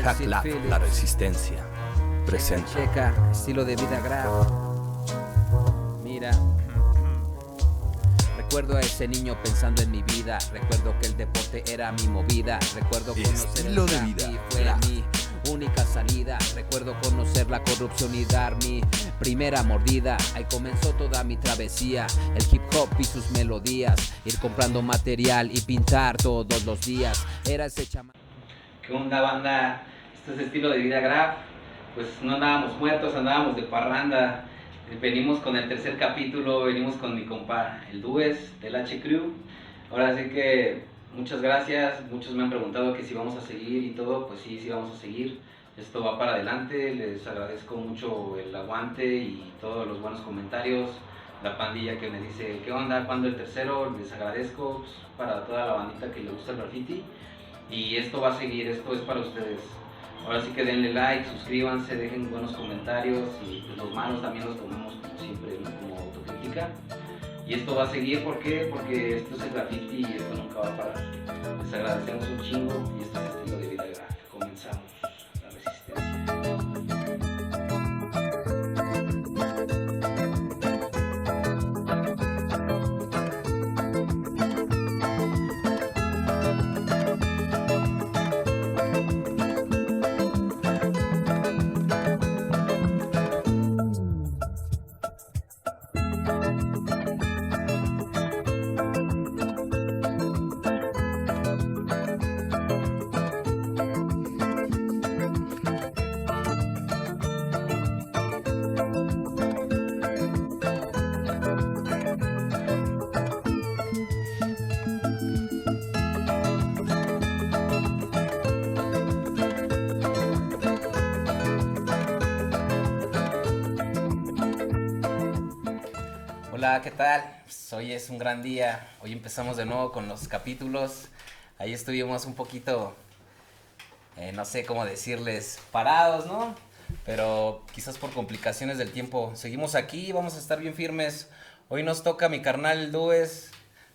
Hack Lab, la resistencia, presenta. Checa, estilo de vida grave. Mira, recuerdo a ese niño pensando en mi vida. Recuerdo que el deporte era mi movida. Recuerdo conocer Estilo el de rap vida y fue grave. mi única salida. Recuerdo conocer la corrupción y dar mi primera mordida. Ahí comenzó toda mi travesía, el hip hop y sus melodías. Ir comprando material y pintar todos los días. Era ese chama. ¿Qué onda, banda? Este es estilo de vida graf. Pues no andábamos muertos, andábamos de parranda. Venimos con el tercer capítulo, venimos con mi compa, el Dues del H Crew. Ahora sí que muchas gracias, muchos me han preguntado que si vamos a seguir y todo, pues sí, sí vamos a seguir. Esto va para adelante, les agradezco mucho el aguante y todos los buenos comentarios. La pandilla que me dice, ¿qué onda? ¿Cuándo el tercero? Les agradezco, pues, para toda la bandita que le gusta el graffiti. Y esto va a seguir, esto es para ustedes. Ahora sí que denle like, suscríbanse, dejen buenos comentarios y pues los malos también los tomamos como siempre como autocrítica. Y esto va a seguir, ¿por qué? Porque esto es el graffiti y esto nunca va a parar. Les agradecemos un chingo y esto es estilo de vida graf. Comenzamos la resistencia. Hola, ¿qué tal? Pues hoy es un gran día, hoy empezamos de nuevo con los capítulos. Ahí estuvimos un poquito, no sé cómo decirles, parados, ¿no? Pero quizás por complicaciones del tiempo. Seguimos aquí, vamos a estar bien firmes. Hoy nos toca mi carnal Dues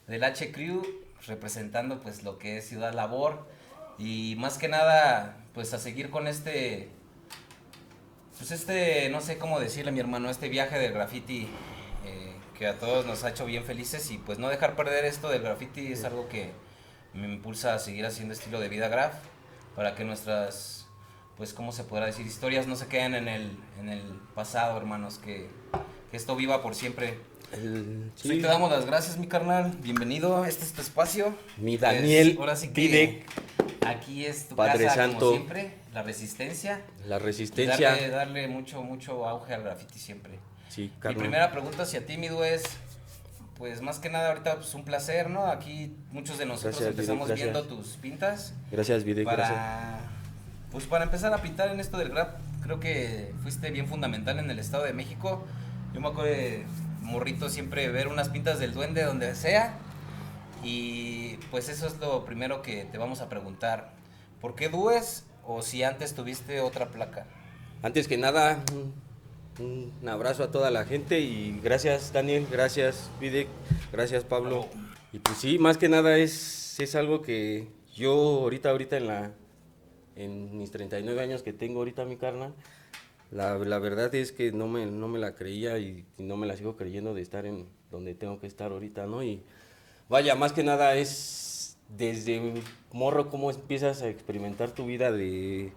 del H Crew, representando pues lo que es Ciudad Labor. Y más que nada, pues a seguir con no sé cómo decirle, mi hermano, este viaje del graffiti que a todos nos ha hecho bien felices. Y pues no dejar perder esto del graffiti es algo que me impulsa a seguir haciendo estilo de vida graf, para que nuestras, pues cómo se podrá decir, historias no se queden en el pasado, hermanos, que esto viva por siempre. Sí. Hoy te damos las gracias, mi carnal, bienvenido, este es tu espacio. Mi Pues, Daniel ahora sí que Pidec, aquí es tu Padre casa, Santo. como siempre, la resistencia. la Y resistencia. darle mucho auge al graffiti siempre. Sí, Mi carnal. primera pregunta hacia ti, mi Dues, pues más que nada ahorita pues un placer, ¿no? Aquí muchos de nosotros Gracias, empezamos Videk, viendo gracias. tus pintas Gracias, Videk, gracias. para empezar a pintar en esto del rap. Creo que fuiste bien fundamental en el Estado de México. Yo me acuerdo de morrito siempre ver unas pintas del Duende donde sea. Y pues eso es lo primero que te vamos a preguntar. ¿Por qué Dues o si antes tuviste otra placa? Antes que nada, un abrazo a toda la gente y gracias, Daniel, gracias, Videk, gracias, Pablo. Y pues sí, más que nada es algo que yo ahorita en mis 39 años que tengo ahorita, mi carnal, la verdad es que no me la creía y no me la sigo creyendo de estar en donde tengo que estar ahorita, ¿no? Y vaya, más que nada es desde morro cómo empiezas a experimentar tu vida, de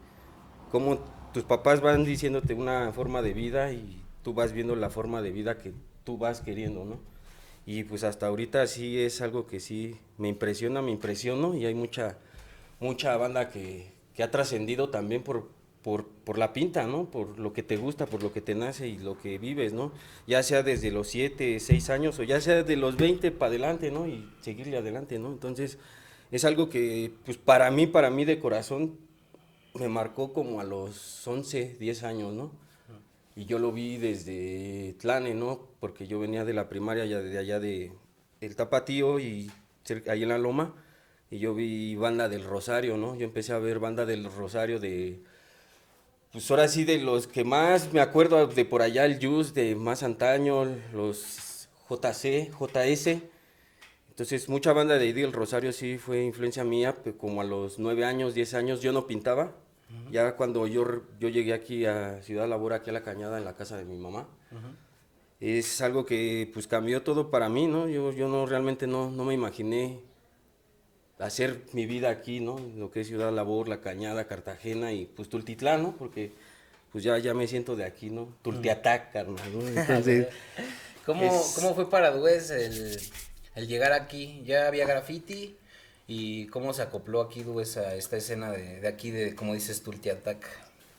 cómo tus papás van diciéndote una forma de vida y tú vas viendo la forma de vida que tú vas queriendo, ¿no? Y pues hasta ahorita sí es algo que sí me impresiono y hay mucha banda que ha trascendido también por la pinta, ¿no? Por lo que te gusta, por lo que te nace y lo que vives, ¿no? Ya sea desde los 7, 6 años o ya sea de los 20 para adelante, ¿no? Y seguirle adelante, ¿no? Entonces es algo que pues para mí de corazón me marcó como a los 11, 10 años, ¿no? Y yo lo vi desde Tlane, ¿no? Porque yo venía de la primaria ya de allá de el Tapatío y ahí en la Loma, y yo vi banda del Rosario, ¿no? Yo empecé a ver banda del Rosario pues ahora sí de los que más me acuerdo, de por allá el Yus, de más antaño, los JC, JS. Entonces mucha banda de ahí del Rosario sí fue influencia mía, como a los 9 años, 10 años yo no pintaba. Ya cuando yo llegué aquí a Ciudad Labor, aquí a La Cañada, en la casa de mi mamá, es algo que pues cambió todo para mí, ¿no? Yo no realmente no me imaginé hacer mi vida aquí, ¿no? Lo que es Ciudad Labor, La Cañada, Cartagena y pues Tultitlán, ¿no? Porque pues ya me siento de aquí, ¿no? Tultiatac, carnal, ¿no? Entonces, ¿Cómo fue para Dues el llegar aquí? ¿Ya había graffiti? ¿Y cómo se acopló aquí Dues a esta escena de aquí, de como dices, Tultiatac?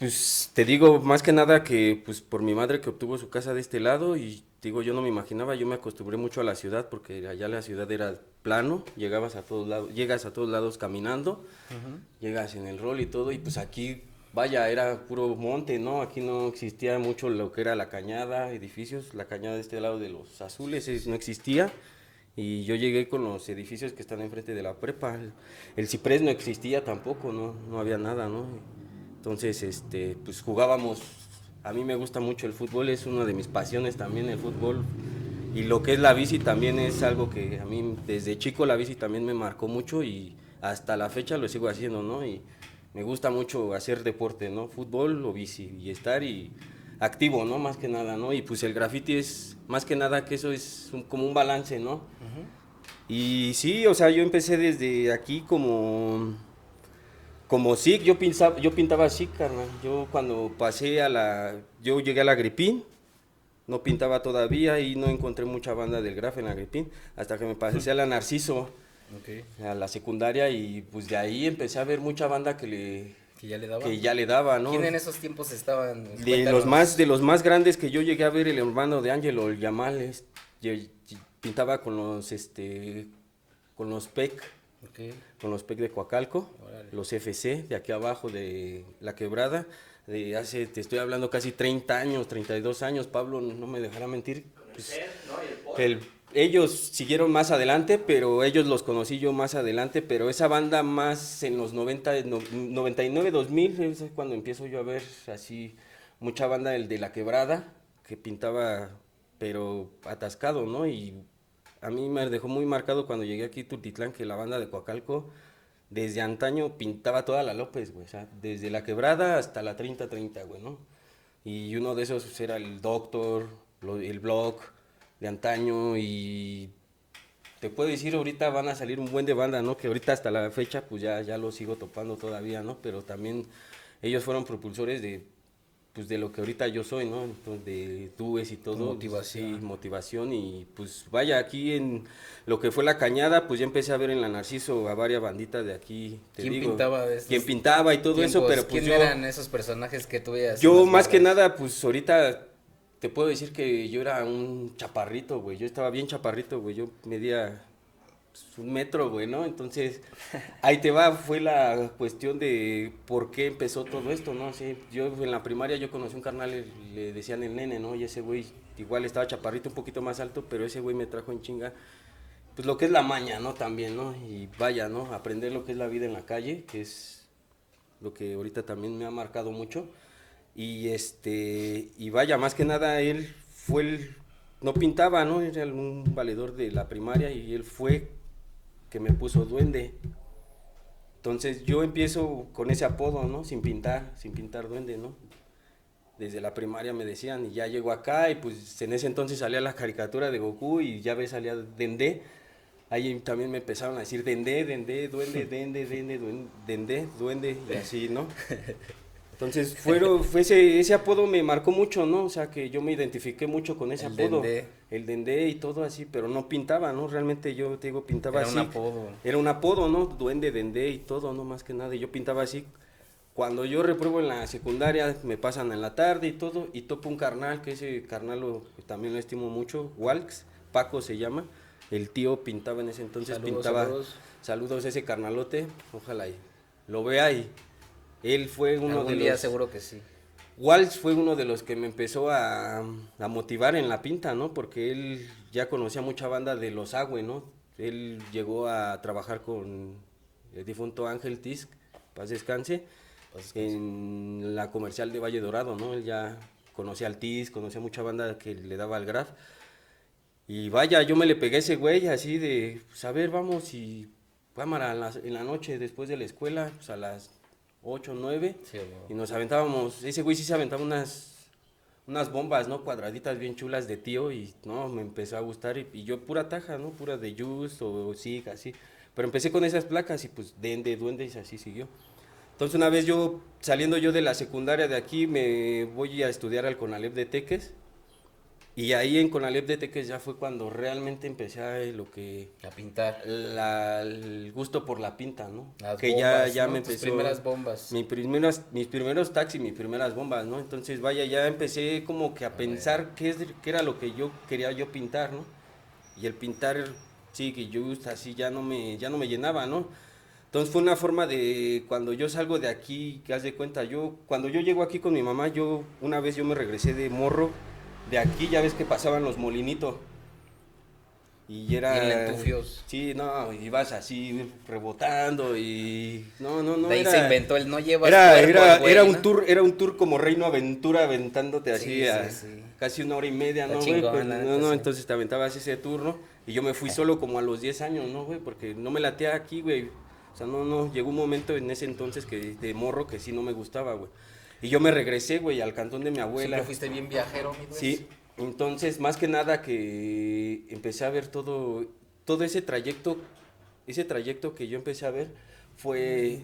pues te digo, más que nada que pues por mi madre que obtuvo su casa de este lado y digo, yo no me imaginaba, yo me acostumbré mucho a la ciudad porque allá la ciudad era plano, llegas a todos lados caminando, llegas en el rol y todo y pues aquí, vaya, era puro monte, ¿no? Aquí no existía mucho lo que era La Cañada, edificios, La Cañada de este lado de los azules no existía. Y yo llegué con los edificios que están enfrente de la prepa. El Ciprés no existía tampoco, no había nada, ¿no? Entonces, pues jugábamos. A mí me gusta mucho el fútbol, es una de mis pasiones también el fútbol. Y lo que es la bici también es algo que a mí desde chico la bici también me marcó mucho y hasta la fecha lo sigo haciendo, ¿no? Y me gusta mucho hacer deporte, ¿no? Fútbol o bici y estar activo, ¿no? Más que nada, ¿no? Y pues el graffiti es, más que nada que eso es como un balance, ¿no? Y sí, o sea, yo empecé desde aquí como SIC, yo pintaba SIC, carnal. Yo cuando yo llegué a la Agripín, no pintaba todavía y no encontré mucha banda del graf en la Agripín, hasta que me pasé a la Narciso, a la secundaria, y pues de ahí empecé a ver mucha banda que ya le daba, ¿no? ¿Quién en esos tiempos estaban? De los más grandes que yo llegué a ver, el hermano de Ángelo, el Yamal, pintaba con los PEC, con los PEC de Coacalco, los FC, de aquí abajo de La Quebrada, te estoy hablando casi 30 años, 32 años, Pablo no me dejará mentir. Pues, ellos siguieron más adelante, pero ellos los conocí yo más adelante, pero esa banda más en los 99, 2000, es cuando empiezo yo a ver así mucha banda, el de La Quebrada, que pintaba, pero atascado, ¿no? Y a mí me dejó muy marcado cuando llegué aquí a Tultitlán, que la banda de Coacalco, desde antaño pintaba toda la López, güey, o sea, desde La Quebrada hasta la 30-30, güey, ¿no? Y uno de esos era el Doctor, el Block de antaño, y te puedo decir, ahorita van a salir un buen de banda, ¿no? Que ahorita hasta la fecha, pues ya lo sigo topando todavía, ¿no? Pero también ellos fueron propulsores de lo que ahorita yo soy, ¿no? Entonces, de Dues y todo. Motivación. Sí, motivación, y pues vaya, aquí en lo que fue La Cañada, pues ya empecé a ver en la Narciso a varias banditas de aquí, ¿Quién pintaba y todo eso? Pero pues ¿quién eran esos personajes que tú veías? Yo más que nada, pues ahorita te puedo decir que yo era un chaparrito, güey, yo estaba bien chaparrito, güey, yo medía pues, 1 metro, güey, ¿no? Entonces, ahí te va, fue la cuestión de por qué empezó todo esto, ¿no? Sí, yo en la primaria yo conocí un carnal, le decían el nene, ¿no? Y ese güey igual estaba chaparrito, un poquito más alto, pero ese güey me trajo en chinga, pues lo que es la maña, ¿no? También, ¿no? Y vaya, ¿no? Aprender lo que es la vida en la calle, que es lo que ahorita también me ha marcado mucho. Y vaya, más que nada él no pintaba, ¿no? Era un valedor de la primaria y él fue que me puso Duende. Entonces yo empiezo con ese apodo, ¿no? Sin pintar Duende, ¿no? Desde la primaria me decían, y ya llego acá, y pues en ese entonces salía la caricatura de Goku, y ya ves, salía Dende. Ahí también me empezaron a decir Dende, Duende, Dende, Duende, y así, ¿no? Entonces ese apodo me marcó mucho, ¿no? O sea, que yo me identifiqué mucho con ese apodo. El Dende y todo así, pero no pintaba, ¿no? Realmente yo te digo, pintaba así. Era un apodo, ¿no? Duende, Dende y todo, ¿no? Más que nada, y yo pintaba así. Cuando yo repruebo en la secundaria, me pasan en la tarde y todo, y topo un carnal, que ese carnal también lo estimo mucho, Walks, Paco se llama. El tío pintaba en ese entonces, saludos a ese carnalote, ojalá y lo vea, y él fue uno de los... día seguro que sí. Walsh fue uno de los que me empezó a motivar en la pinta, ¿no? Porque él ya conocía mucha banda de Los Agüe, ¿no? Él llegó a trabajar con el difunto Ángel Tisk, paz descanse, en la comercial de Valle Dorado, ¿no? Él ya conocía al Tisk, conocía mucha banda que le daba al graf. Y vaya, yo me le pegué a ese güey así de, pues a ver, vamos, y cámara en la noche después de la escuela, pues a las 8, 9, Sí, güey. y nos aventábamos, ese güey sí se aventaba unas bombas, ¿no? Cuadraditas bien chulas de tío, y no, me empezó a gustar, y yo pura taja, ¿no? Pura de Just o Sig, así. Pero empecé con esas placas y pues Dende, Duende, y así siguió. Entonces una vez yo, saliendo yo de la secundaria de aquí, me voy a estudiar al Conalep de Teques. Y ahí en Conalep de Teques ya fue cuando realmente empecé a A pintar. el gusto por la pinta, ¿no? Las que bombas, ya ¿no? me Tus empezó. primeras bombas. Mis primeros taxis, mis primeras bombas, ¿no? Entonces, vaya, ya empecé como que a pensar qué era lo que yo quería yo pintar, ¿no? Y el pintar, sí, que yo así ya no me llenaba, ¿no? Entonces fue una forma de, cuando yo salgo de aquí, que haz de cuenta, cuando yo llego aquí con mi mamá, una vez yo me regresé de morro, de aquí, ya ves que pasaban los molinitos. Y era... Bien lentufios. Sí, no, ibas así rebotando y... No, De ahí se inventó el no llevas era, cuerpo, era, güey, era ¿no? era un tour como Reino Aventura aventándote así Sí, a sí, sí. casi 1 hora y media, Está ¿no, güey? chingón, Pues, la no, neta, no, sí. entonces te aventabas ese turno y yo me fui solo como a los 10 años, ¿no, güey? Porque no me latea aquí, güey. O sea, no, llegó un momento en ese entonces que de morro que sí no me gustaba, güey. Y yo me regresé, güey, al cantón de mi abuela. Siempre fuiste bien viajero, mi güey. Sí, entonces más que nada que empecé a ver todo ese trayecto que yo empecé a ver fue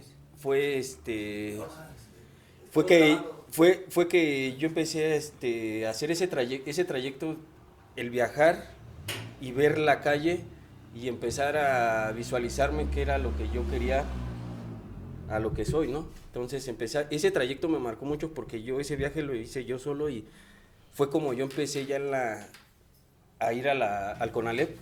que yo empecé a hacer ese trayecto, el viajar y ver la calle y empezar a visualizarme qué era lo que yo quería a lo que soy, ¿no? Entonces ese trayecto me marcó mucho porque ese viaje lo hice yo solo y fue como yo empecé ya a ir al Conalep,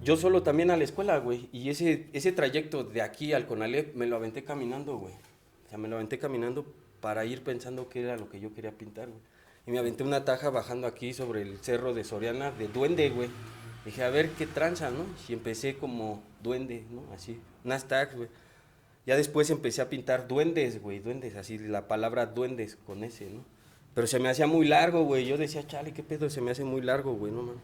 yo solo también a la escuela, güey, y ese trayecto de aquí al Conalep me lo aventé caminando, güey, o sea, me lo aventé caminando para ir pensando qué era lo que yo quería pintar, güey, y me aventé una taja bajando aquí sobre el cerro de Soriana de Duende, güey, dije, a ver qué tranza, ¿no? Y empecé como Duende, ¿no? Así, unas tags, güey. Ya después empecé a pintar duendes, güey, duendes, así, la palabra duendes con ese, ¿no? Pero se me hacía muy largo, güey, yo decía, chale, qué pedo, se me hace muy largo, güey, no, man.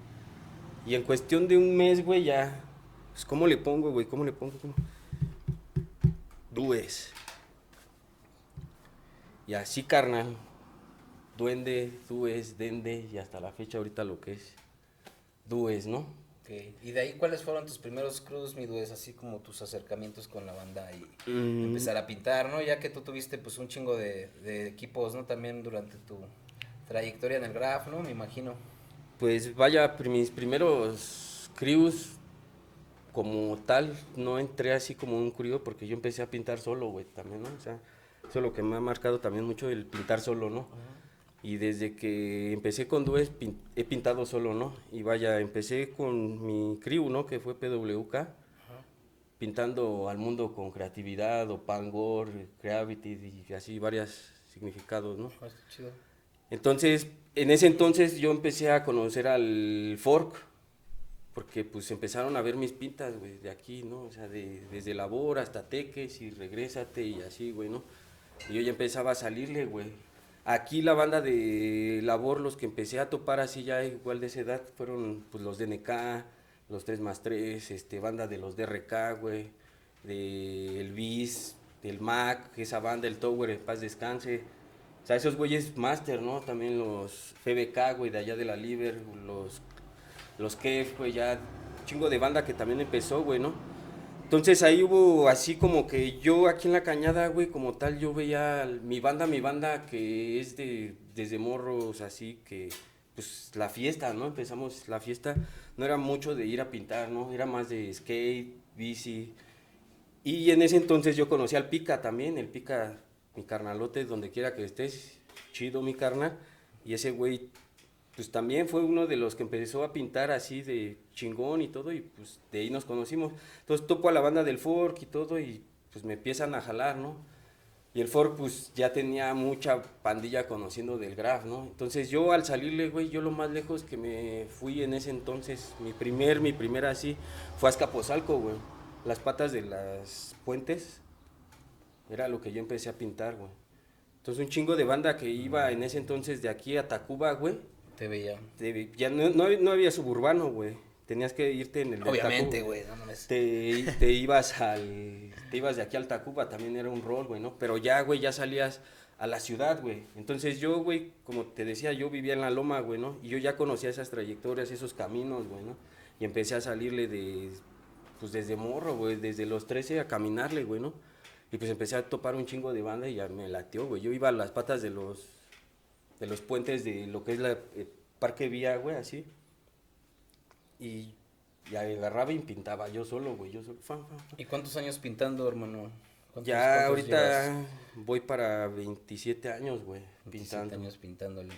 Y en cuestión de un mes, güey, ya, pues, ¿cómo le pongo, güey? ¿Cómo? Dues. Y así, carnal, duende, dues, dende, y hasta la fecha ahorita lo que es dues, ¿no? Okay. Y de ahí, ¿cuáles fueron tus primeros crews, mi dudes? Así como tus acercamientos con la banda y empezar a pintar, ¿no? Ya que tú tuviste, pues, un chingo de equipos, ¿no? También durante tu trayectoria en el graph, ¿no? Me imagino. Pues, vaya, mis primeros crews, como tal, no entré así como un crew porque yo empecé a pintar solo, güey, también, ¿no? O sea, eso es lo que me ha marcado también mucho, el pintar solo, ¿no? Y desde que empecé con Dues, he pintado solo, ¿no? Y vaya, empecé con mi crew, ¿no? Que fue PWK, pintando al mundo con creatividad, o Pangor, Creativity, y así varios significados, ¿no? Está chido. Entonces, en ese entonces yo empecé a conocer al Fork, porque pues empezaron a ver mis pintas, güey, de aquí, ¿no? O sea, desde Labor hasta Teques y Regrésate y así, güey, ¿no? Y yo ya empezaba a salirle, güey. Aquí la banda de Labor, los que empecé a topar así ya igual de esa edad, fueron pues los DNK, los 3x3, banda de los DRK, güey, del BIS, del Mac, esa banda, el Tower, en paz descanse. O sea, esos güeyes master, ¿no? También los FBK, güey, de allá de la Liber, los Kef, güey, ya chingo de banda que también empezó, güey, ¿no? Entonces ahí hubo así como que yo aquí en la Cañada, güey, como tal, yo veía mi banda que es desde morros, así que, pues la fiesta, ¿no? Empezamos la fiesta, no era mucho de ir a pintar, ¿no? Era más de skate, bici. Y en ese entonces yo conocí al Pica también, el Pica, mi carnalote, donde quiera que estés, chido mi carnal. Y ese güey, pues también fue uno de los que empezó a pintar así de chingón y todo, y pues de ahí nos conocimos. Entonces topo a la banda del Fork y todo, y pues me empiezan a jalar, ¿no? Y el Fork pues ya tenía mucha pandilla conociendo del graph, ¿no? Entonces yo al salirle, güey, yo lo más lejos que me fui en ese entonces, mi primer así, fue a Azcapotzalco, güey. Las patas de las puentes, era lo que yo empecé a pintar, güey. Entonces un chingo de banda que iba en ese entonces de aquí a Tacuba, güey. Te veía. Ya no había suburbano, güey. tenías que irte en el del Obviamente, Tacuba. güey, no mames. Te ibas de aquí al Tacuba, también era un rol, güey, ¿no? Pero ya, güey, ya salías a la ciudad, güey. Entonces yo, güey, como te decía, yo vivía en la loma, güey, ¿no? Y yo ya conocía esas trayectorias, esos caminos, güey, ¿no? Y empecé a salirle pues desde morro, güey, desde los 13 a caminarle, güey, ¿no? Y pues empecé a topar un chingo de banda y ya me latió, güey. Yo iba a las patas de los puentes de lo que es la Parque Vía, güey, así. Y agarraba y pintaba yo solo, güey, yo solo. ¿Y cuántos años pintando, hermano? Ya cuántos ahorita llevas? voy para 27 años, güey, 27 pintando. años pintándole.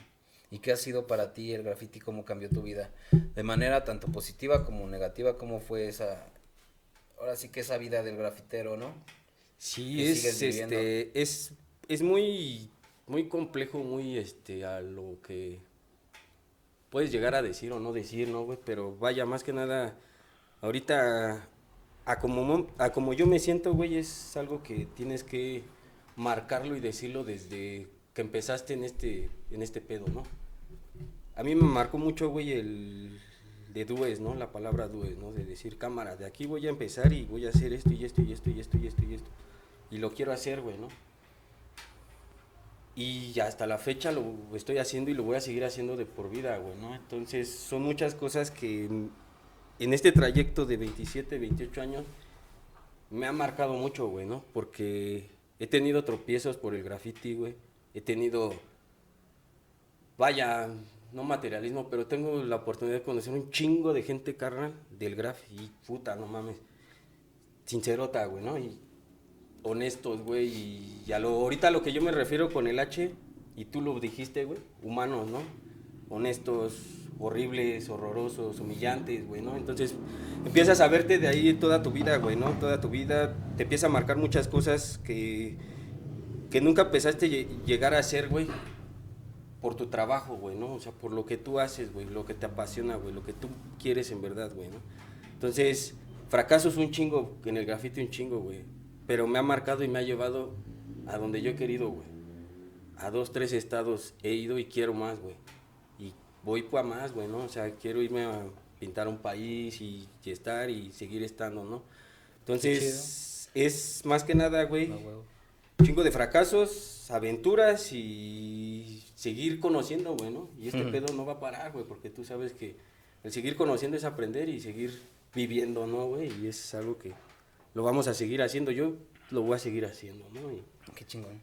¿Y qué ha sido para ti el graffiti? ¿Cómo cambió tu vida? De manera tanto positiva como negativa, ¿cómo fue ahora sí que esa vida del grafitero, ¿no? Sí, que sigues viviendo? es muy, muy complejo, muy, a lo que puedes llegar a decir o no decir, ¿no, güey? Pero vaya, más que nada, ahorita, a como yo me siento, güey, es algo que tienes que marcarlo y decirlo desde que empezaste en este pedo, ¿no? A mí me marcó mucho, güey, el de dues, ¿no? La palabra dues, ¿no? De decir, cámara, de aquí voy a empezar y voy a hacer esto y esto y esto y esto y esto y esto. Y lo quiero hacer, güey, ¿no? Y hasta la fecha lo estoy haciendo y lo voy a seguir haciendo de por vida, güey, ¿no? Entonces, son muchas cosas que en este trayecto de 27, 28 años me ha marcado mucho, güey, ¿no? Porque he tenido tropiezos por el graffiti, güey. He tenido, vaya, no materialismo, pero tengo la oportunidad de conocer un chingo de gente, carnal, del graffiti. Y puta, no mames, sincerota, güey, ¿no? Y honestos, güey, y ahorita a lo que yo me refiero con el H, y tú lo dijiste, güey, humanos, ¿no? Honestos, horribles, horrorosos, humillantes, güey, ¿no? Entonces empiezas a verte de ahí toda tu vida, güey, ¿no? Toda tu vida te empieza a marcar muchas cosas que nunca pensaste llegar a hacer, güey, por tu trabajo, güey, ¿no? O sea, por lo que tú haces, güey, lo que te apasiona, güey, lo que tú quieres en verdad, güey, ¿no? Entonces, fracasos un chingo, en el grafiti un chingo, güey, pero me ha marcado y me ha llevado a donde yo he querido, güey. A 2, 3 estados he ido y quiero más, güey. Y voy para más, güey, ¿no? O sea, quiero irme a pintar un país y estar y seguir estando, ¿no? Entonces, es más que nada, güey, chingo de fracasos, aventuras y seguir conociendo, güey, ¿no? Y este pedo no va a parar, güey, porque tú sabes que el seguir conociendo es aprender y seguir viviendo, ¿no, güey? Y es algo que lo vamos a seguir haciendo, yo lo voy a seguir haciendo, ¿no? Y qué chingón.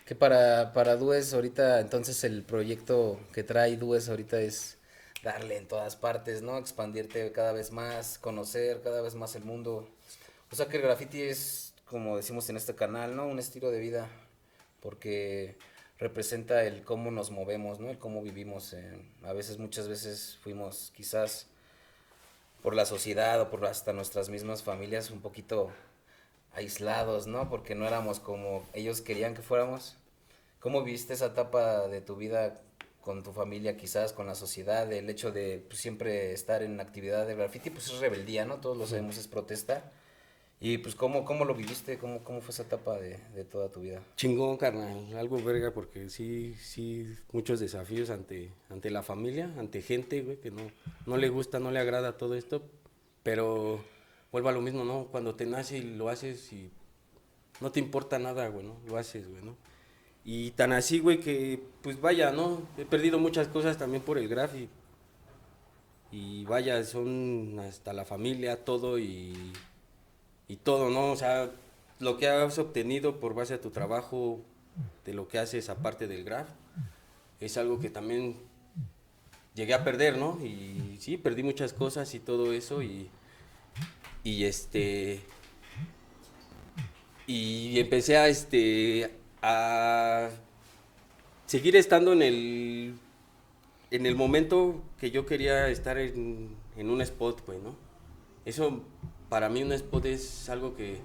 Que para Dues ahorita, entonces el proyecto que trae Dues ahorita es darle en todas partes, ¿no? Expandirte cada vez más, conocer cada vez más el mundo. O sea que el graffiti es, como decimos en este canal, ¿no? Un estilo de vida, porque representa el cómo nos movemos, ¿no? El cómo vivimos. Muchas veces fuimos quizás por la sociedad o por hasta nuestras mismas familias un poquito aislados, ¿no? Porque no éramos como ellos querían que fuéramos. ¿Cómo viviste esa etapa de tu vida con tu familia, quizás con la sociedad? El hecho de pues, siempre estar en actividad de graffiti, pues es rebeldía, ¿no? Todos lo sabemos, es protesta. Y pues, ¿cómo lo viviste? ¿Cómo fue esa etapa de toda tu vida? chingón, carnal, algo verga, porque sí, muchos desafíos ante la familia, ante gente, güey, que no le gusta, no le agrada todo esto, pero vuelvo a lo mismo, ¿no? Cuando te nace y lo haces y no te importa nada, güey, ¿no? Lo haces, güey, ¿no? Y tan así, güey, que pues vaya, ¿no? He perdido muchas cosas también por el graffiti. Y vaya, son hasta la familia, todo y todo, ¿no? O sea, lo que has obtenido por base a tu trabajo, de lo que haces aparte del graf, es algo que también llegué a perder, ¿no? Y sí, perdí muchas cosas y todo eso y empecé a seguir estando en el momento que yo quería estar en un spot, güey, ¿no? Eso, para mí un spot es algo que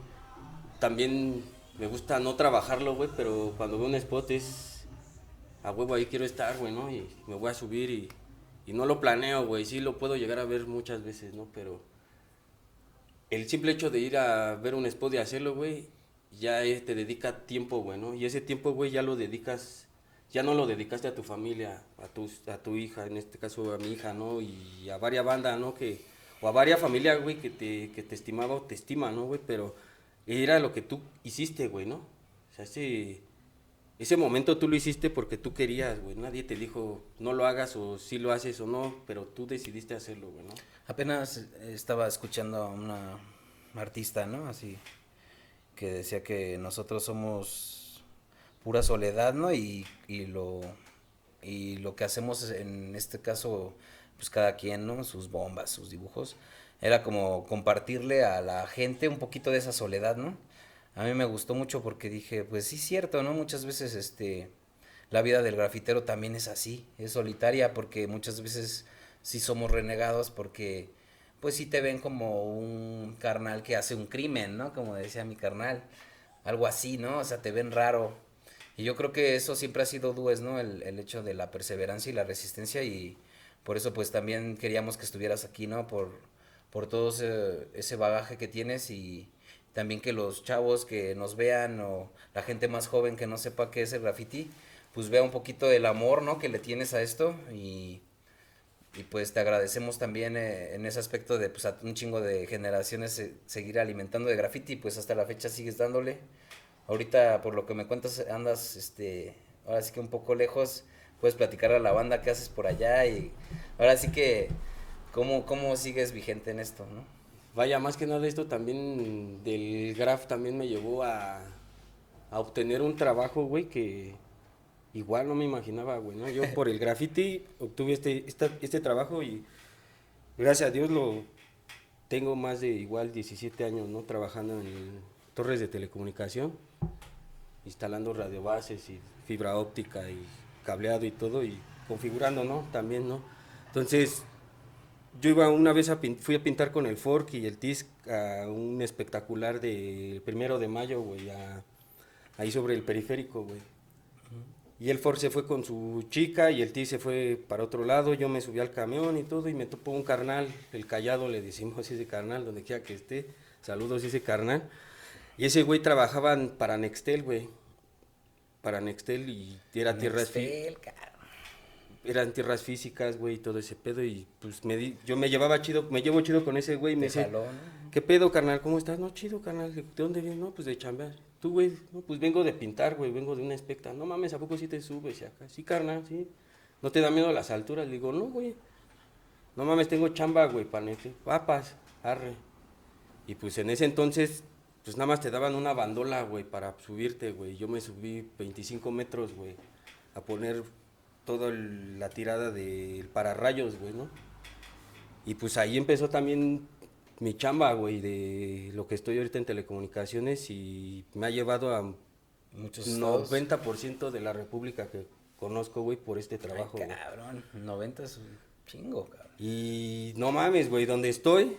también me gusta no trabajarlo, güey, pero cuando veo un spot es a huevo, ahí quiero estar, güey, ¿no? Y me voy a subir y no lo planeo, güey, sí lo puedo llegar a ver muchas veces, ¿no? Pero el simple hecho de ir a ver un spot y hacerlo, güey, ya te dedica tiempo, güey, ¿no? Y ese tiempo, güey, ya lo dedicas, ya no lo dedicaste a tu familia, a tu hija, en este caso a mi hija, ¿no? Y a varias bandas, ¿no? Que o a varias familias, güey, que te estimaba o te estima, ¿no, güey? Pero era lo que tú hiciste, güey, ¿no? O sea, ese momento tú lo hiciste porque tú querías, güey. Nadie te dijo, no lo hagas o sí lo haces o no, pero tú decidiste hacerlo, güey, ¿no? Apenas estaba escuchando a una artista, ¿no? Así, que decía que nosotros somos pura soledad, ¿no? Y lo que hacemos en este caso, pues cada quien, ¿no? Sus bombas, sus dibujos, era como compartirle a la gente un poquito de esa soledad, ¿no? A mí me gustó mucho porque dije, pues sí, cierto, ¿no? Muchas veces, la vida del grafitero también es así, es solitaria, porque muchas veces sí somos renegados porque, pues sí te ven como un carnal que hace un crimen, ¿no? Como decía mi carnal, algo así, ¿no? O sea, te ven raro. Y yo creo que eso siempre ha sido Dues, ¿no? El hecho de la perseverancia y la resistencia, y por eso pues también queríamos que estuvieras aquí, ¿no? Por todo ese bagaje que tienes, y también que los chavos que nos vean, o la gente más joven que no sepa qué es el graffiti, pues vea un poquito del amor, ¿no? Que le tienes a esto, y pues te agradecemos también en ese aspecto de pues a un chingo de generaciones seguir alimentando de graffiti, pues hasta la fecha sigues dándole. Ahorita, por lo que me cuentas, andas, ahora sí que un poco lejos, puedes platicar a la banda qué haces por allá, y ahora sí que, ¿cómo sigues vigente en esto, no? Vaya, más que nada esto también del graf también me llevó a obtener un trabajo, güey, que igual no me imaginaba, güey, ¿no? Yo por el graffiti obtuve este trabajo y gracias a Dios lo tengo más de igual 17 años, ¿no? Trabajando en torres de telecomunicación, instalando radiobases y fibra óptica y cableado y todo, y configurando, ¿no? También, ¿no? Entonces, yo iba una vez fui a pintar con el Fork y el TISC a un espectacular del 1 de mayo, güey, ahí sobre el periférico, güey. Y el Fork se fue con su chica y el TISC se fue para otro lado, yo me subí al camión y todo, y me topó un carnal, el Callado le decimos ese carnal, donde quiera que esté, saludos ese carnal. Y ese güey trabajaba para Nextel, güey, para Nextel, y era eran tierras físicas, güey, y todo ese pedo, y pues yo me llevo chido con ese güey, me dice, ¿no? ¿Qué pedo, carnal? ¿Cómo estás? No, chido, carnal, ¿de dónde vienes? No, pues de chambear. Tú, güey, no, pues vengo de pintar, güey, vengo de una especta. No mames, ¿a poco sí te subes y acá? Sí, carnal, sí. ¿No te da miedo las alturas? Le digo, no, güey. No mames, tengo chamba, güey, panete. Papas, arre. Y pues en ese entonces, pues nada más te daban una bandola, güey, para subirte, güey. Yo me subí 25 metros, güey, a poner toda la tirada del pararrayos, güey, ¿no? Y pues ahí empezó también mi chamba, güey, de lo que estoy ahorita en telecomunicaciones, y me ha llevado a Muchos estados. 90% de la república que conozco, güey, por este trabajo. Ay, cabrón, 90 es un chingo, cabrón. Y no mames, güey, donde estoy,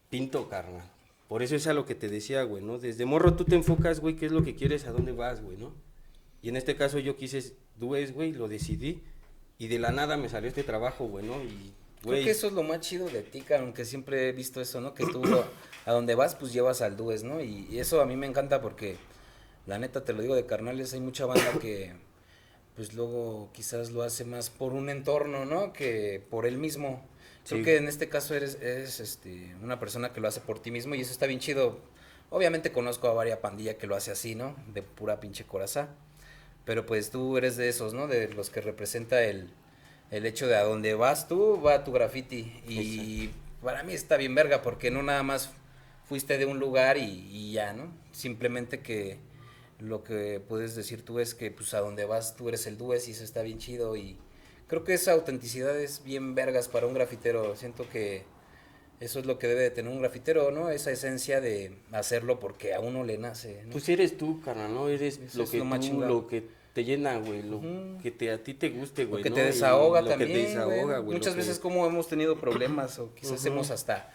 pinto, carnal. Por eso es a lo que te decía, güey, ¿no? Desde morro tú te enfocas, güey, qué es lo que quieres, a dónde vas, güey, ¿no? Y en este caso yo quise Dues, güey, lo decidí, y de la nada me salió este trabajo, güey, ¿no? Y, güey, creo que eso es lo más chido de ti, cabrón, que siempre he visto eso, ¿no? Que tú a donde vas, pues llevas al Dues, ¿no? Y eso a mí me encanta porque, la neta, te lo digo de carnales, hay mucha banda que, pues luego quizás lo hace más por un entorno, ¿no? Que por él mismo. Creo Sí. que en este caso eres una persona que lo hace por ti mismo, y eso está bien chido. Obviamente conozco a varias pandillas que lo hace así, ¿no? De pura pinche coraza. Pero pues tú eres de esos, ¿no? De los que representa el hecho de a donde vas tú, va tu graffiti. Y Exacto. para mí está bien verga, porque no nada más fuiste de un lugar y ya, ¿no? Simplemente que lo que puedes decir tú es que pues a donde vas tú eres el Dues, y eso está bien chido. Y creo que esa autenticidad es bien vergas para un grafitero. Siento que eso es lo que debe de tener un grafitero, ¿no? Esa esencia de hacerlo porque a uno le nace, ¿no? Pues eres tú, carnal, ¿no? Eres Eso lo es que lo más tú, chingón. lo que te llena, güey, lo Ujú. que a ti te guste, güey, Lo que ¿no? te Y desahoga lo también, que te desahoga, güey. Muchas lo que- veces como hemos tenido problemas, o quizás Ujú. hemos hasta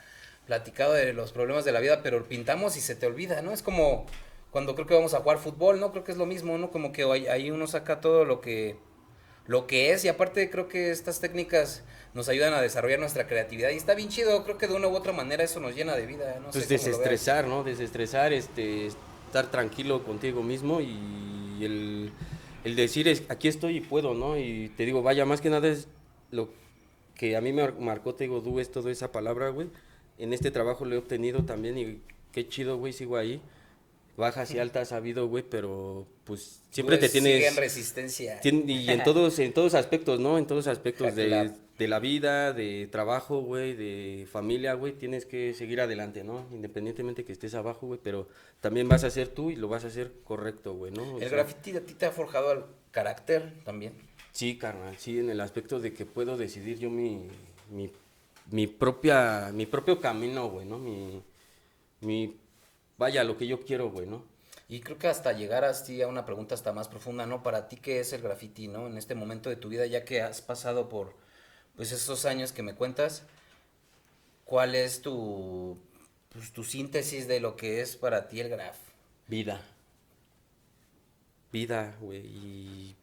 platicado de los problemas de la vida, pero pintamos y se te olvida, ¿no? Es como cuando creo que vamos a jugar fútbol, ¿no? Creo que es lo mismo, ¿no? Como que ahí uno saca todo lo que es, y aparte creo que estas técnicas nos ayudan a desarrollar nuestra creatividad, y está bien chido. Creo que de una u otra manera eso nos llena de vida, no Pues sé cómo lo veas. desestresar, ¿no? Desestresar, estar tranquilo contigo mismo, y el decir aquí estoy y puedo, ¿no? Y te digo, vaya, más que nada es que a mí me marcó, te digo, es toda esa palabra, güey. En este trabajo lo he obtenido también y qué chido, güey, sigo ahí. Bajas y altas ha habido, güey, pero pues siempre te tienes... Sigue en resistencia. Y en todos aspectos, ¿no? En todos aspectos Claro. de la vida, de trabajo, güey, de familia, güey, tienes que seguir adelante, ¿no? Independientemente que estés abajo, güey, pero también vas a ser tú y lo vas a hacer correcto, güey, ¿no? O El sea, graffiti a ti te ha forjado el carácter también. sí, carnal, sí, en el aspecto de que puedo decidir yo mi propio camino, güey, ¿no? Vaya, lo que yo quiero, güey, ¿no? Y creo que hasta llegar así a una pregunta hasta más profunda, ¿no? Para ti, ¿qué es el graffiti, no? En este momento de tu vida, ya que has pasado por, pues, esos años que me cuentas, ¿cuál es pues, tu síntesis de lo que es para ti el graf? Vida, güey, y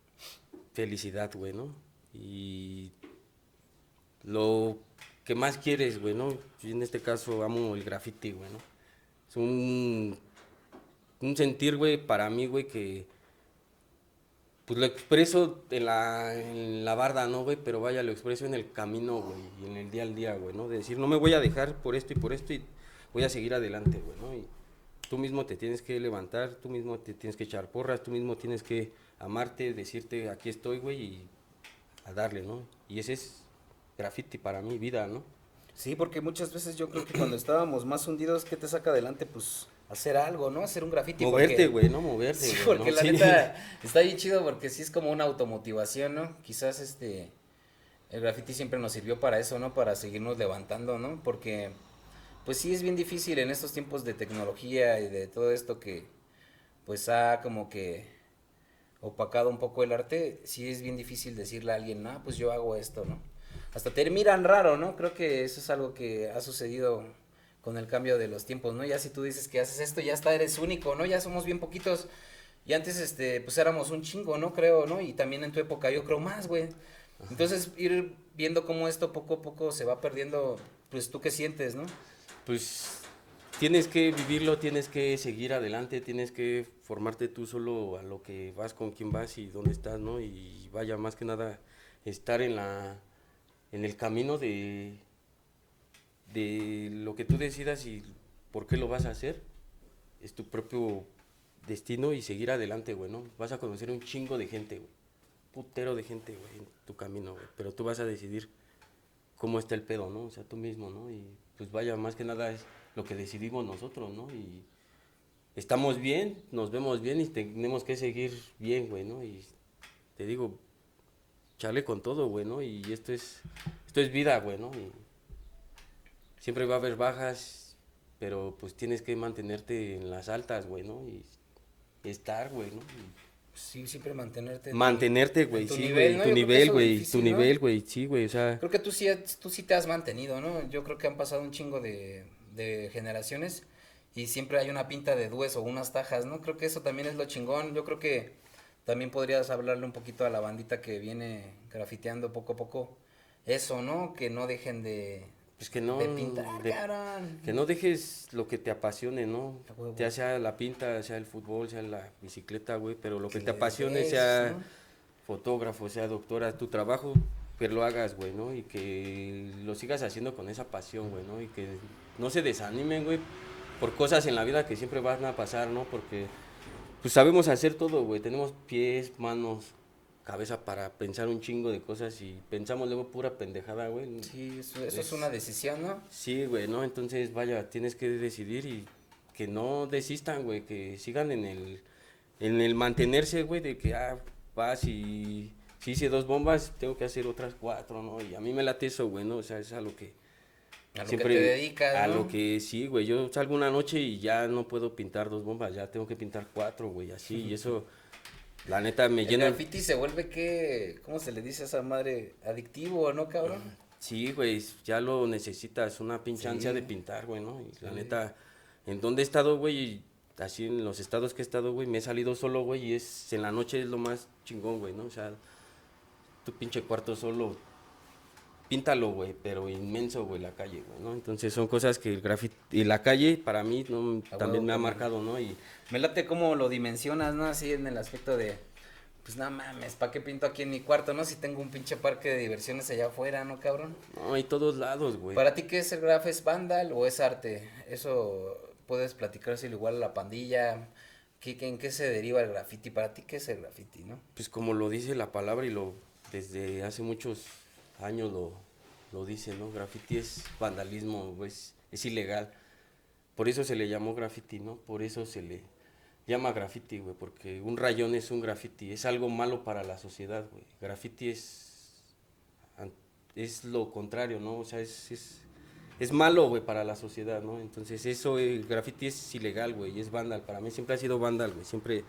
felicidad, güey, ¿no? Y lo que más quieres, güey, ¿no? Yo en este caso amo el graffiti, güey, ¿no? Es un sentir, güey, para mí, güey, que pues lo expreso en la barda, ¿no, güey? Pero vaya, lo expreso en el camino, güey, y en el día al día, güey, ¿no? De decir, no me voy a dejar por esto y voy a seguir adelante, güey, ¿no? Y tú mismo te tienes que levantar, tú mismo te tienes que echar porras, tú mismo tienes que amarte, decirte, aquí estoy, güey, y a darle, ¿no? Y ese es graffiti para mí, vida, ¿no? Sí, porque muchas veces yo creo que cuando estábamos más hundidos, ¿qué te saca adelante? Pues hacer algo, ¿no? Hacer un graffiti. Moverte, güey, ¿no? Moverte, Sí, güey, porque ¿no? la Sí. neta está bien chido porque sí es como una automotivación, ¿no? Quizás el graffiti siempre nos sirvió para eso, ¿no? Para seguirnos levantando, ¿no? Porque pues sí es bien difícil en estos tiempos de tecnología y de todo esto que pues ha como que opacado un poco el arte, sí es bien difícil decirle a alguien, no, pues yo hago esto, ¿no? Hasta te miran raro, ¿no? Creo que eso es algo que ha sucedido con el cambio de los tiempos, ¿no? Ya si tú dices que haces esto, ya está, eres único, ¿no? Ya somos bien poquitos. Y antes, pues éramos un chingo, ¿no? Creo, ¿no? Y también en tu época yo creo más, güey. Entonces, ir viendo cómo esto poco a poco se va perdiendo, pues tú qué sientes, ¿no? Pues tienes que vivirlo, tienes que seguir adelante, tienes que formarte tú solo a lo que vas, con quién vas y dónde estás, ¿no? Y vaya, más que nada, estar en el camino de lo que tú decidas y por qué lo vas a hacer. Es tu propio destino y seguir adelante, güey, ¿no? Vas a conocer un chingo de gente, güey. Putero de gente, güey, en tu camino, güey. Pero tú vas a decidir cómo está el pedo, ¿no? O sea, tú mismo, ¿no? Y pues vaya, más que nada es lo que decidimos nosotros, ¿no? Y estamos bien, nos vemos bien y tenemos que seguir bien, güey, ¿no? Y te digo, charle con todo, güey, ¿no? Y esto es vida, güey, ¿no? Y siempre va a haber bajas, pero pues tienes que mantenerte en las altas, güey, ¿no? Y estar, güey, ¿no? Sí, siempre mantenerte. Mantenerte, güey, en tu sí, nivel, güey, ¿no? tu Yo creo que nivel, eso es güey, difícil, tu ¿no? nivel, güey, sí, güey, o sea... Creo que tú sí te has mantenido, ¿no? Yo creo que han pasado un chingo de generaciones y siempre hay una pinta de dues o unas tajas, ¿no? Creo que eso también es lo chingón. Yo creo que también podrías hablarle un poquito a la bandita que viene grafiteando poco a poco. Eso, ¿no? Que no dejen de Pues que no, pintar, cabrón. que no dejes lo que te apasione, ¿no? A huevo. Ya sea la pinta, sea el fútbol, sea la bicicleta, güey, pero lo que Que te le apasione, des, sea ¿no? fotógrafo, sea doctora, tu trabajo, que lo hagas, güey, ¿no? Y que lo sigas haciendo con esa pasión, güey, ¿no? Y que no se desanimen, güey, por cosas en la vida que siempre van a pasar, ¿no? Porque, pues sabemos hacer todo, güey, tenemos pies, manos, cabeza para pensar un chingo de cosas y pensamos luego pura pendejada, güey. Sí, eso es una decisión, ¿no? Sí, güey, ¿no? Entonces, vaya, tienes que decidir y que no desistan, güey, que sigan en el mantenerse, güey, de que, vas y si hice 2 bombas, tengo que hacer otras 4, ¿no? Y a mí me late eso, güey, ¿no? O sea, es a lo que A lo siempre... que te dedicas, A ¿no? lo que sí, güey, yo salgo una noche y ya no puedo pintar 2 bombas, ya tengo que pintar 4, güey, así, y eso, la neta, me El llena... graffiti se vuelve ¿cómo se le dice a esa madre? Adictivo, ¿no, cabrón? Sí, güey, ya lo necesitas, una pinche Sí. ansia de pintar, güey, ¿no? Y la Sí. neta, en donde he estado, güey, así en los estados que he estado, güey, me he salido solo, güey, y en la noche es lo más chingón, güey, ¿no? O sea, tu pinche cuarto solo, píntalo, güey, pero inmenso, güey, la calle, güey, ¿no? Entonces son cosas que el graffiti, y la calle, para mí, ¿no? A También huevo, me ha cabrón. marcado, ¿no? Y Me late cómo lo dimensionas, ¿no? Así en el aspecto de, pues no mames, ¿para qué pinto aquí en mi cuarto, no? Si tengo un pinche parque de diversiones allá afuera, ¿no, cabrón? No, hay todos lados, güey. ¿Para ti qué es el graf? ¿Es vandal o es arte? Eso puedes platicárselo igual a la pandilla. ¿En qué se deriva el graffiti? ¿Para ti qué es el graffiti, no? Pues como lo dice la palabra y desde hace muchos años lo dice, ¿no? Graffiti es vandalismo, güey, es ilegal. Por eso se le llamó graffiti, ¿no? Por eso se le llama graffiti, güey, porque un rayón es un graffiti, es algo malo para la sociedad, güey. Graffiti es lo contrario, ¿no? O sea, es malo, güey, para la sociedad, ¿no? Entonces eso, el graffiti es ilegal, güey, es vándal. Para mí siempre ha sido vándal, güey, siempre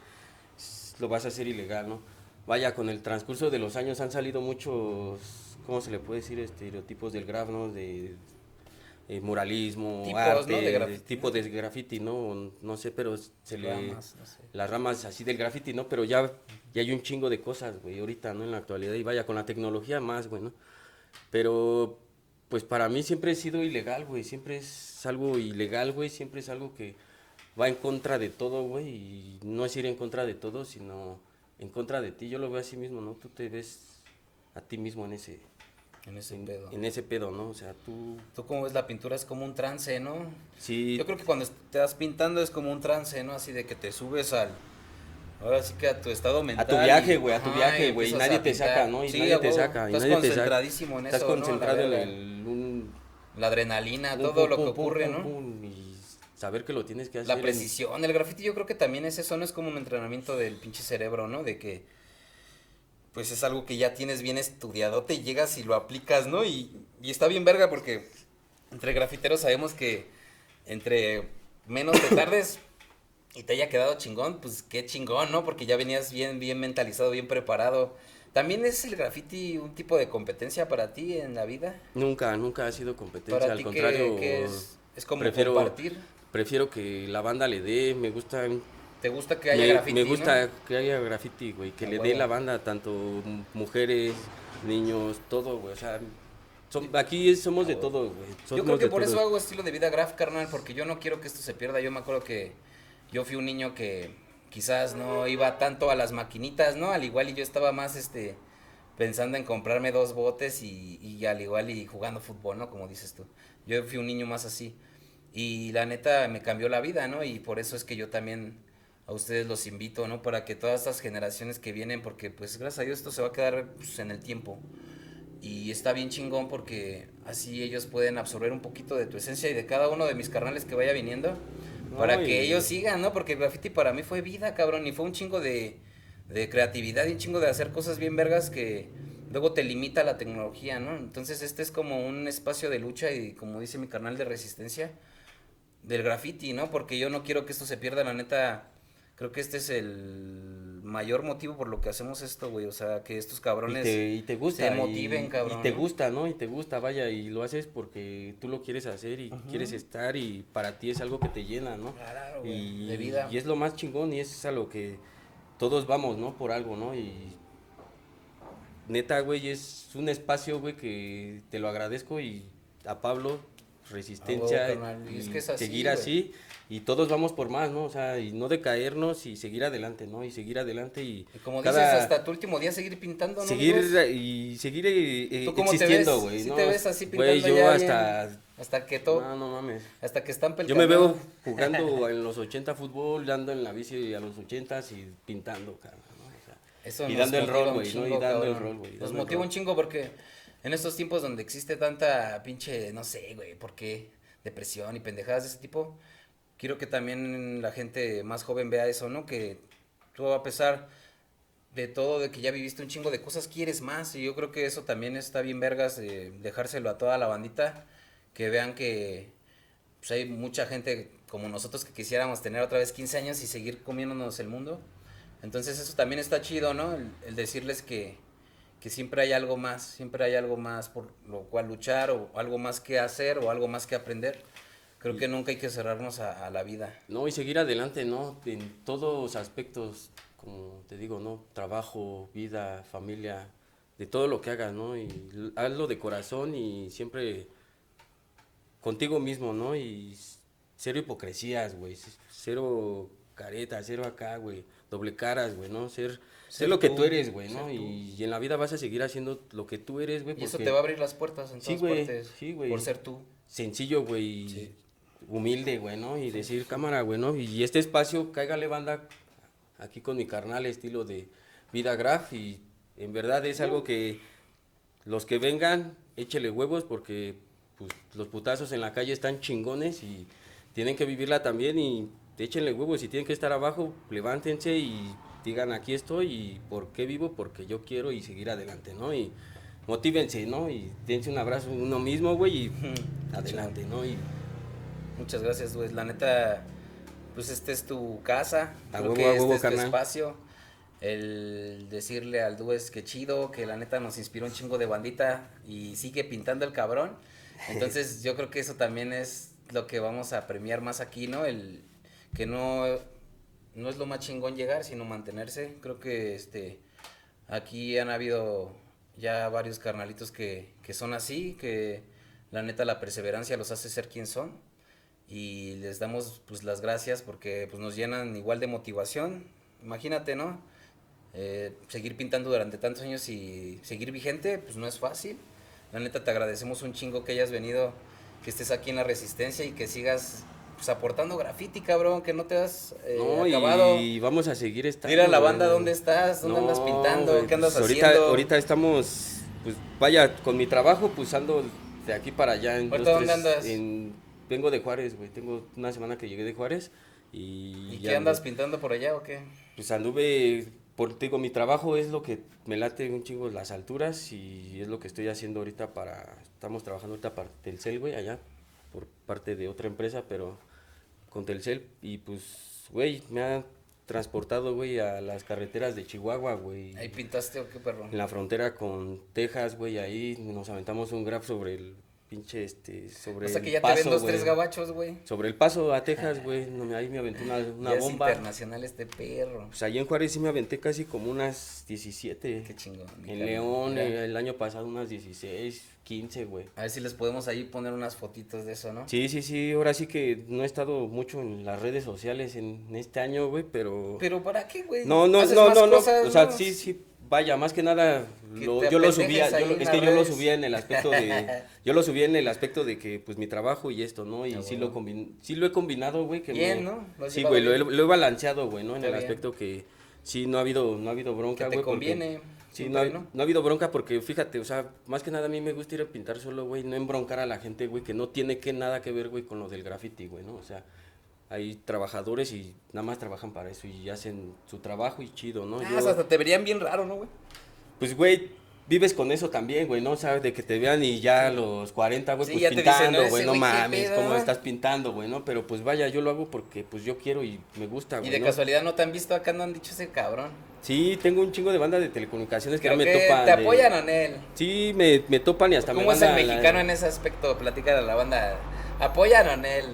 lo vas a hacer ilegal, ¿no? Vaya, con el transcurso de los años han salido muchos, ¿cómo se le puede decir? Estereotipos del graf, ¿no? De muralismo, Tipos, arte, ¿no? De graffiti. tipo de graffiti, ¿no? No sé, pero Ramas, no sé. las ramas así del graffiti, ¿no? Pero ya hay un chingo de cosas, güey, ahorita, ¿no? En la actualidad, y vaya, con la tecnología más, güey, ¿no? Pero, pues para mí siempre he sido ilegal, güey, siempre es algo ilegal, güey, siempre es algo que va en contra de todo, güey, y no es ir en contra de todo, sino en contra de ti. Yo lo veo así mismo, ¿no? Tú te ves a ti mismo en ese pedo. En ese pedo, ¿no? O sea, tú... Tú como ves la pintura es como un trance, ¿no? Sí. Yo creo que cuando estás pintando es como un trance, ¿no? Así de que te subes ahora sí que a tu estado mental. A tu viaje, güey, Ajá, güey, y empiezas nadie a te pintar. saca, ¿no? Y Sí, nadie a te huevo, saca. estás concentradísimo en Estás eso, ¿no? concentrado La en verga. La adrenalina, todo lo que ocurre, ¿no? y saber que lo tienes que hacer. La precisión, el graffiti yo creo que también es eso, no es como un entrenamiento del pinche cerebro, ¿no? De que, pues es algo que ya tienes bien estudiado, te llegas y lo aplicas, ¿no? Y está bien verga porque entre grafiteros sabemos que entre menos te tardes y te haya quedado chingón, pues qué chingón, ¿no? Porque ya venías bien mentalizado, bien preparado. ¿También es el graffiti un tipo de competencia para ti en la vida? Nunca ha sido competencia, Para al ti, contrario. ¿qué es como prefiero, compartir? Prefiero que la banda le dé, me gusta... ¿Te gusta que haya graffiti, me gusta ¿no? que haya graffiti, güey, que A le dé huevo. la banda, tanto mujeres, niños, todo, güey, o sea, aquí somos de todo, güey. Yo creo que por eso hago estilo de vida graf, carnal, porque yo no quiero que esto se pierda. Yo me acuerdo que yo fui un niño que quizás no iba tanto a las maquinitas, ¿no? Al igual y yo estaba más, pensando en comprarme 2 botes y al igual y jugando fútbol, ¿no? Como dices tú. Yo fui un niño más así. Y la neta me cambió la vida, ¿no? Y por eso es que yo también a ustedes los invito, ¿no? Para que todas estas generaciones que vienen, porque pues gracias a Dios esto se va a quedar pues, en el tiempo. Y está bien chingón porque así ellos pueden absorber un poquito de tu esencia y de cada uno de mis carnales que vaya viniendo. Para que ellos sigan, ¿no? Porque el graffiti para mí fue vida, cabrón. Y fue un chingo de creatividad y un chingo de hacer cosas bien vergas que luego te limita la tecnología, ¿no? Entonces este es como un espacio de lucha y como dice mi carnal de resistencia del graffiti, ¿no? Porque yo no quiero que esto se pierda, la neta. Creo que este es el mayor motivo por lo que hacemos esto, güey. O sea, que estos cabrones y te gusta, se motiven, cabrón. Y te gusta, ¿no? Y te gusta, vaya, y lo haces porque tú lo quieres hacer y quieres estar y para ti es algo que te llena, ¿no? Claro, güey, de vida. Y es lo más chingón y es a lo que todos vamos, ¿no? Por algo, ¿no? Y neta, güey, es un espacio, güey, que te lo agradezco y a Pablo, resistencia, carnal, y es que es así, seguir güey. así y todos vamos por más, ¿no? O sea, y no decaernos y seguir adelante, ¿no? Y seguir adelante y como dices, hasta tu último día seguir pintando, ¿no? seguir ¿Tú cómo existiendo, te ves? güey. ¿Sí ¿no? te ves así pintando güey, yo ya hasta que todo, no mames. hasta que estampe el Yo me cabrón? veo jugando en los 80 fútbol, dando en la bici a los 80s y pintando, cabrón, ¿no? O sea, Eso y nos dando el motiva rol, un güey, ¿no? chingo, Y dando el cabrón. rol, güey. Nos dando el motiva rol. un chingo porque en estos tiempos donde existe tanta pinche, no sé, güey, ¿por qué? Depresión y pendejadas de ese tipo. Quiero que también la gente más joven vea eso, ¿no? Que tú a pesar de todo, de que ya viviste un chingo de cosas, quieres más. Y yo creo que eso también está bien vergas, dejárselo a toda la bandita. Que vean que pues, hay mucha gente como nosotros que quisiéramos tener otra vez 15 años y seguir comiéndonos el mundo. Entonces eso también está chido, ¿no? El decirles que siempre hay algo más por lo cual luchar o algo más que hacer o algo más que aprender. Creo que nunca hay que cerrarnos a la vida. No, y seguir adelante, ¿no? En todos aspectos, como te digo, ¿no? Trabajo, vida, familia, de todo lo que hagas, ¿no? Y hazlo de corazón y siempre contigo mismo, ¿no? Y cero hipocresías, güey. Cero caretas, cero acá, güey. doble caras, güey, ¿no? Ser lo que tú eres, güey, ¿no? ser tú. Y en la vida vas a seguir haciendo lo que tú eres, güey. Y eso porque- te va a abrir las puertas en Sí, todas güey, partes. sí, güey. Por ser tú. Sencillo, güey, Sí. humilde, güey, ¿no? Y decir, cámara, güey, ¿no? Y este espacio, cáigale banda aquí con mi carnal, estilo de Vida Graf, y en verdad es algo que los que vengan, échele huevos, porque pues, los putazos en la calle están chingones y tienen que vivirla también, y échenle huevos, si tienen que estar abajo, levántense y digan, aquí estoy, y ¿por qué vivo? Porque yo quiero y seguir adelante, ¿no? Y motívense, ¿no? Y dense un abrazo uno mismo, güey, y adelante, ¿no? Y Muchas gracias, güey. La neta, pues es tu casa. A Creo huevo, que a huevo, es tu carnal. espacio. El decirle al Dues que chido, que la neta nos inspiró un chingo de bandita y sigue pintando el cabrón. Entonces yo creo que eso también es lo que vamos a premiar más aquí, ¿no? El que no es lo más chingón llegar, sino mantenerse. Creo que aquí han habido ya varios carnalitos que son así, que la neta la perseverancia los hace ser quien son. Y les damos pues las gracias porque pues nos llenan igual de motivación. Imagínate, ¿no? Seguir pintando durante tantos años y seguir vigente, pues no es fácil. La neta te agradecemos un chingo que hayas venido, que estés aquí en La Resistencia y que sigas pues aportando graffiti, cabrón, que no te has no, acabado. y vamos a seguir estando. Dile a la güey. banda dónde estás, dónde andas pintando, güey, qué andas pues haciendo. Ahorita estamos, pues vaya, con mi trabajo, pues ando de aquí para allá. ¿Ahorita dónde andas? Vengo de Juárez, güey, tengo una semana que llegué de Juárez. ¿Y ¿Y qué andas pintando por allá o qué? Pues anduve, te digo, mi trabajo es lo que me late un chingo las alturas, y es lo que estoy haciendo ahorita estamos trabajando ahorita para Telcel, güey, allá, por parte de otra empresa, pero con Telcel, y pues, güey, me ha transportado, güey, a las carreteras de Chihuahua, güey. ¿Ahí pintaste o qué, perro? En la frontera con Texas, güey, ahí nos aventamos un grab sobre el pinche, sobre O sea el que ya paso, te ven dos, güey. tres gabachos, güey. Sobre el paso a Texas, güey, ahí me aventé una Ya es bomba. internacional este perro. Pues allí en Juárez sí me aventé casi como unas 17. Qué chingón. mi En carnal. León, Mira, el año pasado unas 16, 15, güey. a ver si les podemos ahí poner unas fotitos de eso, ¿no? Sí, ahora sí que no he estado mucho en las redes sociales en este año, güey, pero... Pero ¿para qué, güey? No, Haces más cosas, o sea, ¿no? sí, vaya, más que nada, Que yo te lo apendejes subía, ahí en es las que yo lo redes. subía en el aspecto de, de que, pues, mi trabajo y esto, ¿no? Y Ah, sí bueno. sí lo he combinado, güey, que Bien, ¿no? Lo has Sí, llevado güey, bien. lo he balanceado, güey, ¿no? En Está el bien. aspecto que sí, no ha habido bronca, Que te güey, porque- conviene. Sí, siempre, no ha habido bronca porque, fíjate, o sea, más que nada a mí me gusta ir a pintar solo, güey, no embroncar a la gente, güey, que no tiene nada que ver, güey, con lo del graffiti, güey, ¿no? O sea, hay trabajadores y nada más trabajan para eso y hacen su trabajo y chido, ¿no? Ah, hasta te verían bien raro, ¿no, güey? Pues, güey, vives con eso también, güey, ¿no? Sabes, de que te vean y ya a los 40, güey, Sí, pues ya te dicen, pintando, "No, güey, ese no güey, ¿qué mames, pedo, ¿cómo ah?" estás pintando, güey, no? Pero, pues, vaya, yo lo hago porque, pues, yo quiero y me gusta, Y güey, de ¿no? casualidad no te han visto acá, no han dicho ese cabrón. Sí, tengo un chingo de banda de telecomunicaciones que Creo ya me que topan. te apoyan, Anel. Sí, me topan y hasta me ¿Cómo es el mandan mexicano en ese aspecto? Platica de la banda. Apoyan a Anel.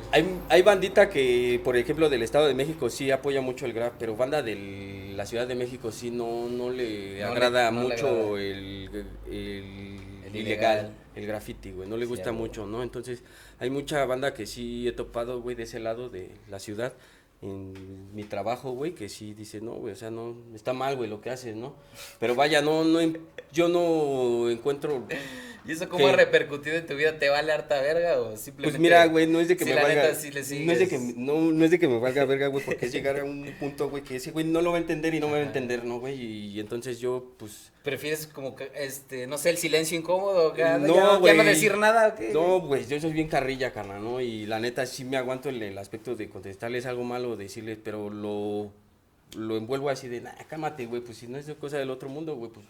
Hay bandita que, por ejemplo, del Estado de México sí apoya mucho el graf, pero banda de la Ciudad de México sí no le No le- agrada no le mucho agrada. el ilegal. ilegal, el graffiti, güey, no le Sí, gusta a huevo. mucho, ¿no? Entonces, hay mucha banda que sí he topado, güey, de ese lado de la ciudad, en mi trabajo, güey, que sí dice, no, güey, o sea, no, está mal, güey, lo que haces, ¿no? Pero vaya, yo no encuentro... ¿Y eso cómo ¿Qué? ha repercutido en tu vida? ¿Te vale harta verga o simplemente? Pues mira, güey, no es de que sí, me la valga. neta, sí le no es de que sigues. no es de que me valga verga, güey, porque es llegar a un punto, güey, que ese güey no lo va a entender y no me va a entender, ¿no, güey? Y entonces yo, pues. ¿Prefieres como que, no sé, el silencio incómodo? Ya, No, ya güey. no decir nada, ¿o qué? No, güey, yo soy bien carrilla, carnal, ¿no? Y la neta sí me aguanto el aspecto de contestarles algo malo, decirles, pero lo envuelvo así de, nah, cálmate, güey, pues si no es cosa del otro mundo, güey, pues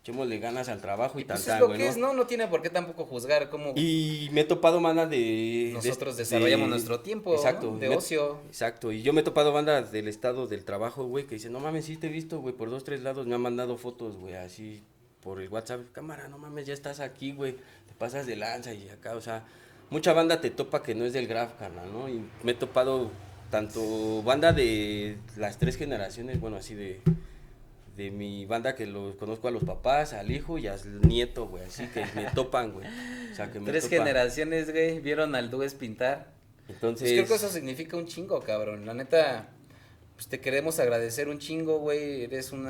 echémosle ganas al trabajo y Pues tal, es lo güey, que ¿no? es, ¿no? No tiene por qué tampoco juzgar cómo Y me he topado banda de... nosotros desarrollamos nuestro tiempo, exacto, ¿no? De ocio. Exacto, y yo me he topado banda del estado del trabajo, güey, que dicen, no mames, sí te he visto, güey, por 2, 3 lados me han mandado fotos, güey, así, por el WhatsApp, cámara, no mames, ya estás aquí, güey, te pasas de lanza y acá, o sea, mucha banda te topa que no es del graf, carnal, ¿no? Y me he topado tanto banda de las 3 generaciones, bueno, así de mi banda que los conozco a los papás, al hijo y al nieto, güey, así que me topan, güey, o sea, que me 3 topan. generaciones, güey, vieron al Dues pintar. Entonces, Pues creo que eso significa un chingo, cabrón. La neta, pues te queremos agradecer un chingo, güey. Eres un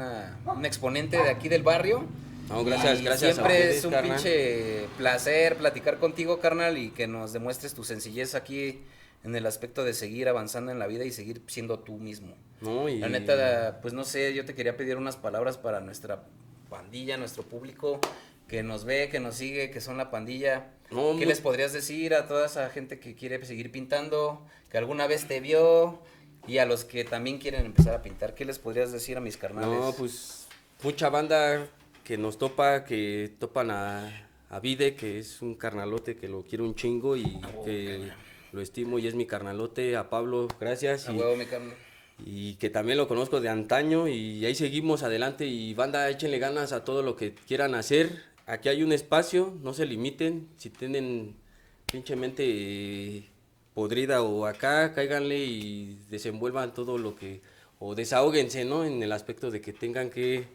exponente de aquí del barrio. No, gracias, Y gracias siempre a ustedes, es un carnal. pinche placer platicar contigo, carnal, y que nos demuestres tu sencillez aquí en el aspecto de seguir avanzando en la vida y seguir siendo tú mismo. No, y La neta, pues no sé, yo te quería pedir unas palabras para nuestra pandilla, nuestro público que nos ve, que nos sigue, que son la pandilla. No, ¿Qué mu- les podrías decir a toda esa gente que quiere seguir pintando, que alguna vez te vio, y a los que también quieren empezar a pintar? ¿Qué les podrías decir a mis carnales? No, pues mucha banda que nos topa, que topan a Vide, que es un carnalote que lo quiero un chingo y que lo estimo y es mi carnalote. A Pablo, gracias. A y, huevo, mi carnal. y que también lo conozco de antaño y ahí seguimos adelante. Y banda, échenle ganas a todo lo que quieran hacer. Aquí hay un espacio, no se limiten. Si tienen pinche mente podrida o acá, cáiganle y desenvuelvan todo lo que, o desahóguense, ¿no? En el aspecto de que tengan que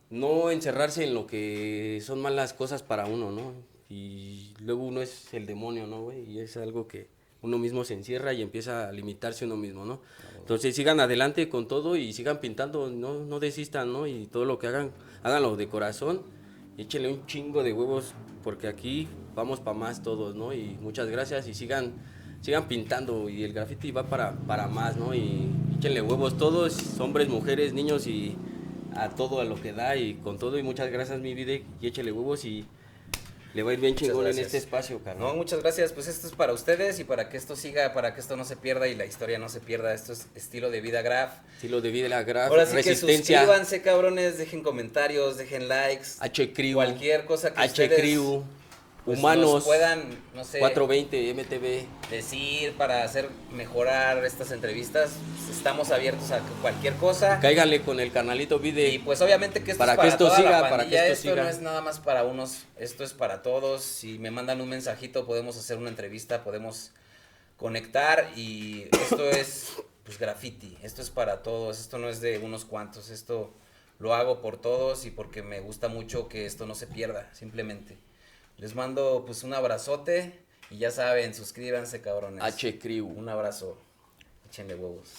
no encerrarse en lo que son malas cosas para uno, ¿no? Y luego uno es el demonio, ¿no, güey? Y es algo que uno mismo se encierra y empieza a limitarse uno mismo, ¿no? Entonces sigan adelante con todo y sigan pintando, no desistan, ¿no? Y todo lo que hagan, háganlo de corazón, y échenle un chingo de huevos, porque aquí vamos para más todos, ¿no? Y muchas gracias y sigan pintando, y el graffiti va para más, ¿no? Y échenle huevos todos, hombres, mujeres, niños y a todo a lo que da y con todo, y muchas gracias mi vida, y échele huevos y le va a ir bien chingón en gracias. este espacio, carnal. No, muchas gracias. Pues esto es para ustedes y para que esto siga, para que esto no se pierda y la historia no se pierda. Esto es estilo de vida Graf. Estilo de vida, la graf, Ahora sí que resistencia, suscríbanse, cabrones, dejen comentarios, dejen likes, H-Crew, cualquier cosa que H-Crew, pues, humanos, nos puedan, no sé, 420, MTV. decir para hacer mejorar estas entrevistas. Pues, estamos abiertos a cualquier cosa. Cáiganle con el canalito Vide. Y pues obviamente que esto Para es que para esto toda siga, la para que pandilla, esto siga. no es nada más para unos, esto es para todos. Si me mandan un mensajito podemos hacer una entrevista, podemos conectar, y esto es pues graffiti, esto es para todos, esto no es de unos cuantos, esto lo hago por todos y porque me gusta mucho que esto no se pierda, simplemente. Les mando pues un abrazote y ya saben, suscríbanse, cabrones. H-Crew. Un abrazo, échenle huevos.